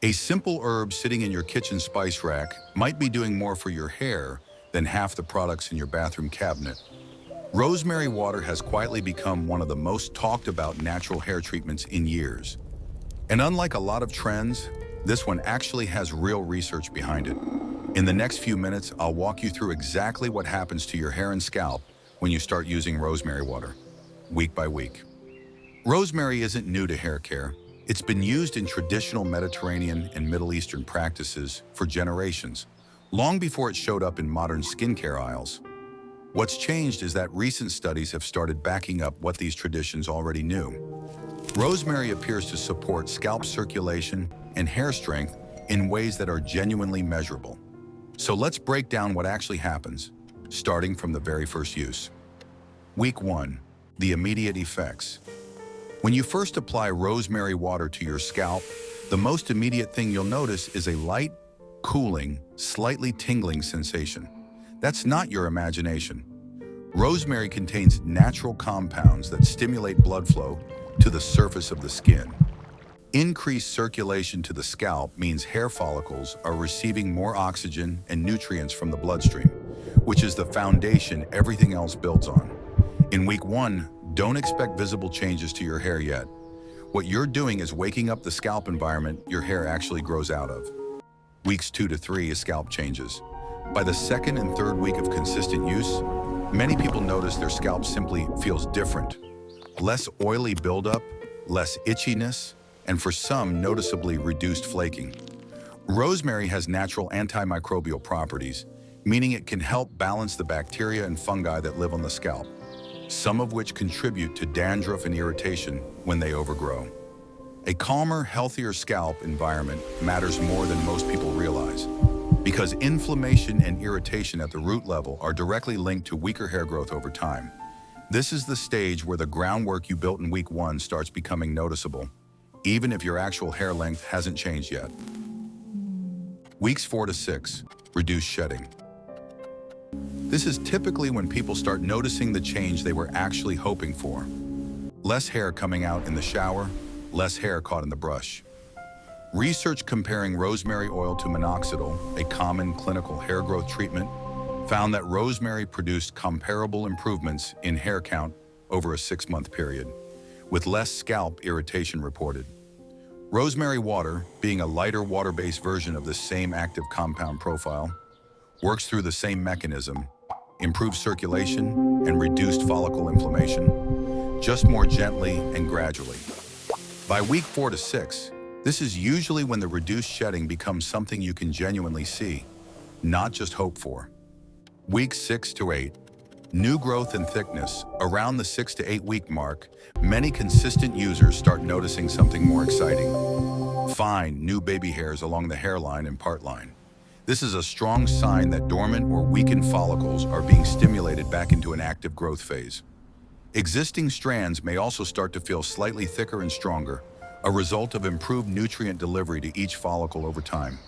A simple herb sitting in your kitchen spice rack might be doing more for your hair than half the products in your bathroom cabinet. Rosemary water has quietly become one of the most talked about natural hair treatments in years. And unlike a lot of trends, this one actually has real research behind it. In the next few minutes, I'll walk you through exactly what happens to your hair and scalp when you start using rosemary water, week by week. Rosemary isn't new to hair care. It's been used in traditional Mediterranean and Middle Eastern practices for generations, long before it showed up in modern skincare aisles. What's changed is that recent studies have started backing up what these traditions already knew. Rosemary appears to support scalp circulation and hair strength in ways that are genuinely measurable. So let's break down what actually happens, starting from the very first use. Week 1. The immediate effects. When you first apply rosemary water to your scalp, the most immediate thing you'll notice is a light, cooling, slightly tingling sensation. That's not your imagination. Rosemary contains natural compounds that stimulate blood flow to the surface of the skin. Increased circulation to the scalp means hair follicles are receiving more oxygen and nutrients from the bloodstream, which is the foundation everything else builds on. In week 1, don't expect visible changes to your hair yet. What you're doing is waking up the scalp environment your hair actually grows out of. Weeks 2 to 3 is scalp changes. By the second and third week of consistent use, many people notice their scalp simply feels different. Less oily buildup, less itchiness, and for some, noticeably reduced flaking. Rosemary has natural antimicrobial properties, meaning it can help balance the bacteria and fungi that live on the scalp, some of which contribute to dandruff and irritation when they overgrow. A calmer, healthier scalp environment matters more than most people realize, because inflammation and irritation at the root level are directly linked to weaker hair growth over time. This is the stage where the groundwork you built in week 1 starts becoming noticeable, even if your actual hair length hasn't changed yet. Weeks 4 to 6, reduce shedding. This is typically when people start noticing the change they were actually hoping for. Less hair coming out in the shower, less hair caught in the brush. Research comparing rosemary oil to minoxidil, a common clinical hair growth treatment, found that rosemary produced comparable improvements in hair count over a 6-month period, with less scalp irritation reported. Rosemary water, being a lighter water-based version of the same active compound profile, works through the same mechanism, improves circulation and reduced follicle inflammation, just more gently and gradually. By week 4 to 6, this is usually when the reduced shedding becomes something you can genuinely see, not just hope for. Weeks 6 to 8, new growth and thickness. Around the 6 to 8 week mark, many consistent users start noticing something more exciting. Fine, new baby hairs along the hairline and part line. This is a strong sign that dormant or weakened follicles are being stimulated back into an active growth phase. Existing strands may also start to feel slightly thicker and stronger, a result of improved nutrient delivery to each follicle over time.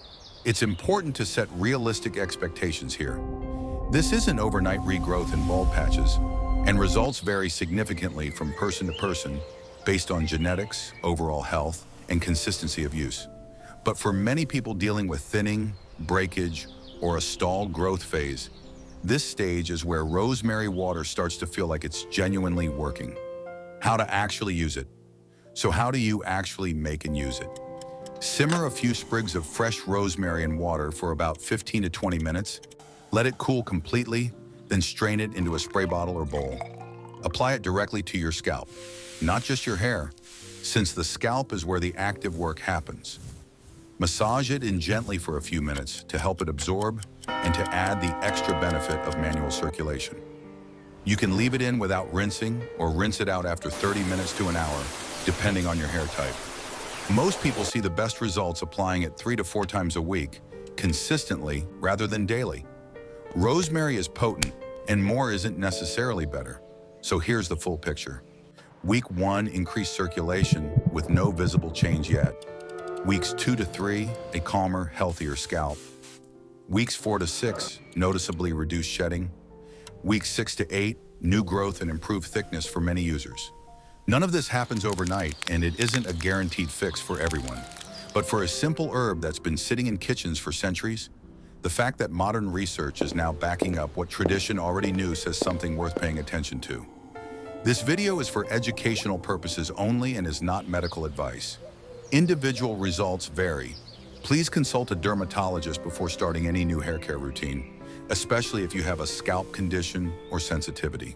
It's important to set realistic expectations here. This isn't overnight regrowth in bald patches, and results vary significantly from person to person based on genetics, overall health, and consistency of use. But for many people dealing with thinning, breakage, or a stalled growth phase, this stage is where rosemary water starts to feel like it's genuinely working. How to actually use it. So how do you actually make and use it? Simmer a few sprigs of fresh rosemary in water for about 15 to 20 minutes. Let it cool completely, then strain it into a spray bottle or bowl. Apply it directly to your scalp, not just your hair, since the scalp is where the active work happens. Massage it in gently for a few minutes to help it absorb and to add the extra benefit of manual circulation. You can leave it in without rinsing or rinse it out after 30 minutes to an hour, depending on your hair type. Most people see the best results applying it 3 to 4 times a week, consistently rather than daily. Rosemary is potent, and more isn't necessarily better. So here's the full picture. Week 1, increased circulation with no visible change yet. Weeks 2 to 3, a calmer, healthier scalp. Weeks 4 to 6, noticeably reduced shedding. Weeks 6 to 8, new growth and improved thickness for many users. None of this happens overnight, and it isn't a guaranteed fix for everyone. But for a simple herb that's been sitting in kitchens for centuries, the fact that modern research is now backing up what tradition already knew says something worth paying attention to. This video is for educational purposes only and is not medical advice. Individual results vary. Please consult a dermatologist before starting any new hair care routine, especially if you have a scalp condition or sensitivity.